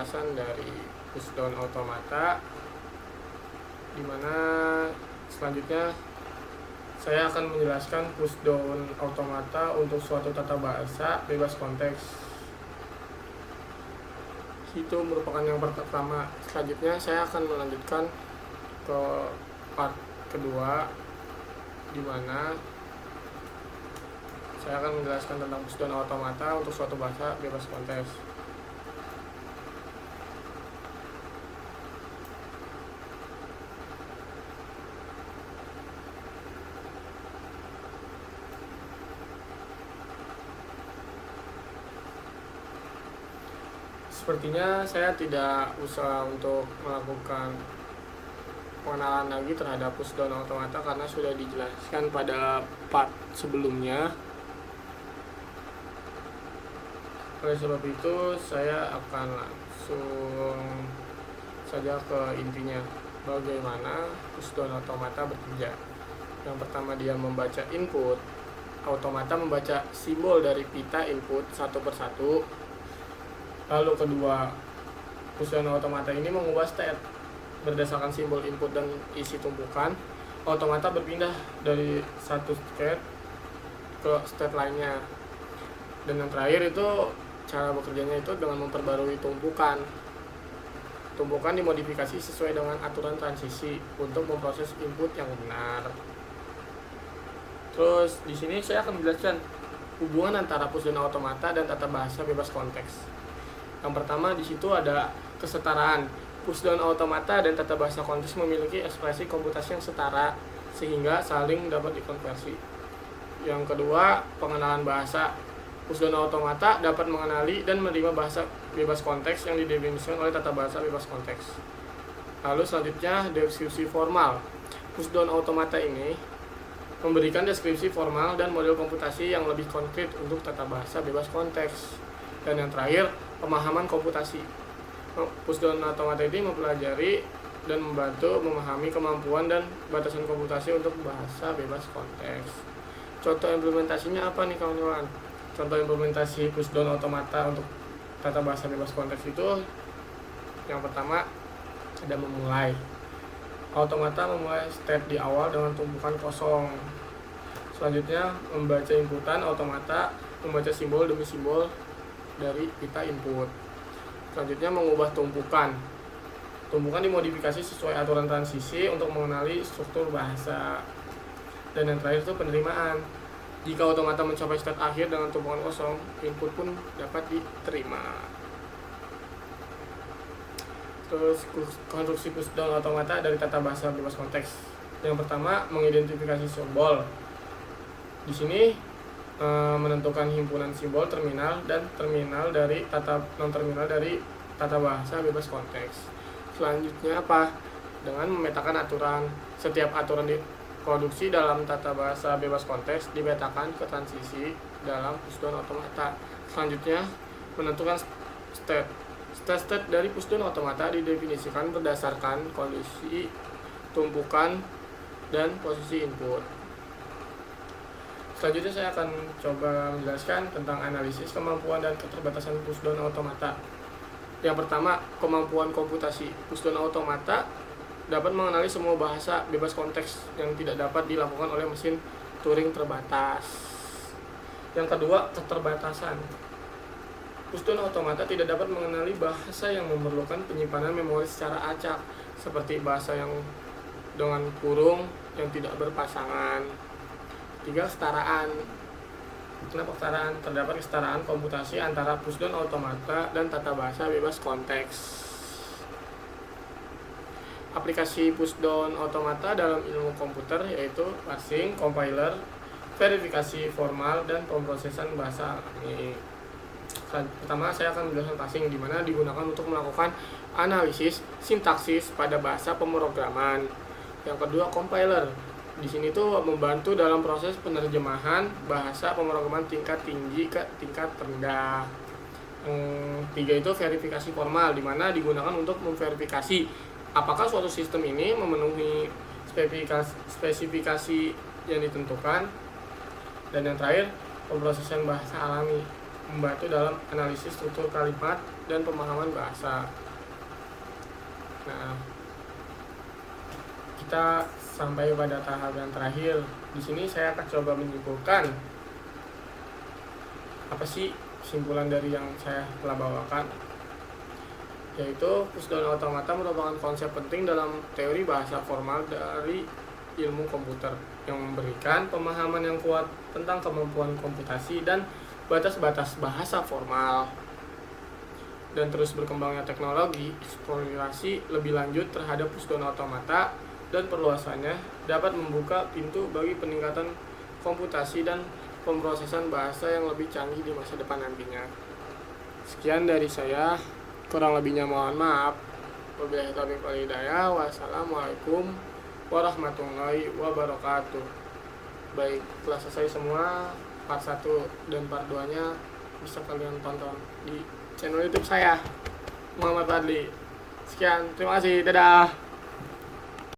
Penjelasan dari Pushdown Automata, di mana selanjutnya saya akan menjelaskan Pushdown Automata untuk suatu tata bahasa bebas konteks. Itu merupakan yang pertama. Selanjutnya saya akan melanjutkan ke part kedua, di mana saya akan menjelaskan tentang Pushdown Automata untuk suatu bahasa bebas konteks. Sepertinya saya tidak usah untuk melakukan pengenalan lagi terhadap Pushdown Automata karena sudah dijelaskan pada part sebelumnya. Oleh sebab itu saya akan langsung saja ke intinya, bagaimana Pushdown Automata bekerja. Yang pertama, dia membaca input. Automata membaca simbol dari pita input satu persatu. Lalu kedua, Pushdown Automata ini mengubah state berdasarkan simbol input dan isi tumpukan. Automata berpindah dari satu state ke state lainnya. Dan yang terakhir itu cara bekerjanya itu dengan memperbarui tumpukan. Tumpukan dimodifikasi sesuai dengan aturan transisi untuk memproses input yang benar. Terus di sini saya akan menjelaskan hubungan antara Pushdown Automata dan tata bahasa bebas konteks. Yang pertama, di situ ada kesetaraan. Pushdown Automata dan tata bahasa konteks memiliki ekspresi komputasi yang setara sehingga saling dapat dikonversi. Yang kedua, pengenalan bahasa. Pushdown Automata dapat mengenali dan menerima bahasa bebas konteks yang didefinisikan oleh tata bahasa bebas konteks. Lalu selanjutnya, deskripsi formal. Pushdown Automata ini memberikan deskripsi formal dan model komputasi yang lebih konkret untuk tata bahasa bebas konteks. Dan yang terakhir, pemahaman komputasi. Pushdown Automata ini mempelajari dan membantu memahami kemampuan dan batasan komputasi untuk bahasa bebas konteks. Contoh implementasinya apa nih kawan-kawan? Contoh implementasi Pushdown Automata untuk tata bahasa bebas konteks itu, yang pertama ada memulai. Automata memulai step di awal dengan tumpukan kosong. Selanjutnya membaca inputan. Automata membaca simbol demi simbol dari pita input. Selanjutnya mengubah tumpukan. Tumpukan dimodifikasi sesuai aturan transisi untuk mengenali struktur bahasa. Dan yang terakhir itu penerimaan. Jika automata mencapai state akhir dengan tumpukan kosong, input pun dapat diterima. Terus konstruksi Pushdown Automata dari tata bahasa bebas konteks. Yang pertama, mengidentifikasi simbol. Di sini menentukan himpunan simbol terminal dan terminal dari non terminal dari tata bahasa bebas konteks. Selanjutnya apa? Dengan memetakan aturan. Setiap aturan diproduksi dalam tata bahasa bebas konteks dipetakan ke transisi dalam Pushdown Automata. Selanjutnya menentukan state. State dari Pushdown Automata didefinisikan berdasarkan kondisi tumpukan dan posisi input. Selanjutnya saya akan coba menjelaskan tentang analisis kemampuan dan keterbatasan Pushdown Automata. Yang pertama, kemampuan komputasi. Pushdown Automata dapat mengenali semua bahasa bebas konteks yang tidak dapat dilakukan oleh mesin Turing terbatas. Yang kedua, keterbatasan. Pushdown Automata tidak dapat mengenali bahasa yang memerlukan penyimpanan memori secara acak, seperti bahasa yang dengan kurung yang tidak berpasangan. Tiga, kesetaraan. Kenapa kesetaraan? Terdapat kesetaraan komputasi antara Pushdown Automata dan tata bahasa bebas konteks. Aplikasi Pushdown Automata dalam ilmu komputer yaitu parsing, compiler, verifikasi formal, dan pemrosesan bahasa alami. Pertama, saya akan menjelaskan parsing, di mana digunakan untuk melakukan analisis sintaksis pada bahasa pemrograman. Yang kedua, compiler. Di sini tuh membantu dalam proses penerjemahan bahasa pemrograman tingkat tinggi ke tingkat rendah. Tiga itu verifikasi formal, di mana digunakan untuk memverifikasi apakah suatu sistem ini memenuhi spesifikasi yang ditentukan. Dan yang terakhir, pemrosesan bahasa alami. membantu dalam analisis struktur kalimat dan pemahaman bahasa. Nah, kita sampai pada tahap yang terakhir. Di sini saya akan coba menyimpulkan apa sih kesimpulan dari yang saya telah bawakan, yaitu pushdown automata merupakan konsep penting dalam teori bahasa formal dari ilmu komputer yang memberikan pemahaman yang kuat tentang kemampuan komputasi dan batas-batas bahasa formal. Dan terus berkembangnya teknologi, eksplorasi lebih lanjut terhadap pushdown automata dan perluasannya dapat membuka pintu bagi peningkatan komputasi dan pemrosesan bahasa yang lebih canggih di masa depan nantinya. Sekian dari saya, kurang lebihnya mohon maaf. Wabillahi taufiq wal hidayah. Wassalamualaikum warahmatullahi wabarakatuh. Baik, telah selesai semua. Part 1 dan part 2-nya bisa kalian tonton di channel YouTube saya, Muhammad Fadli. Sekian, terima kasih, dadah.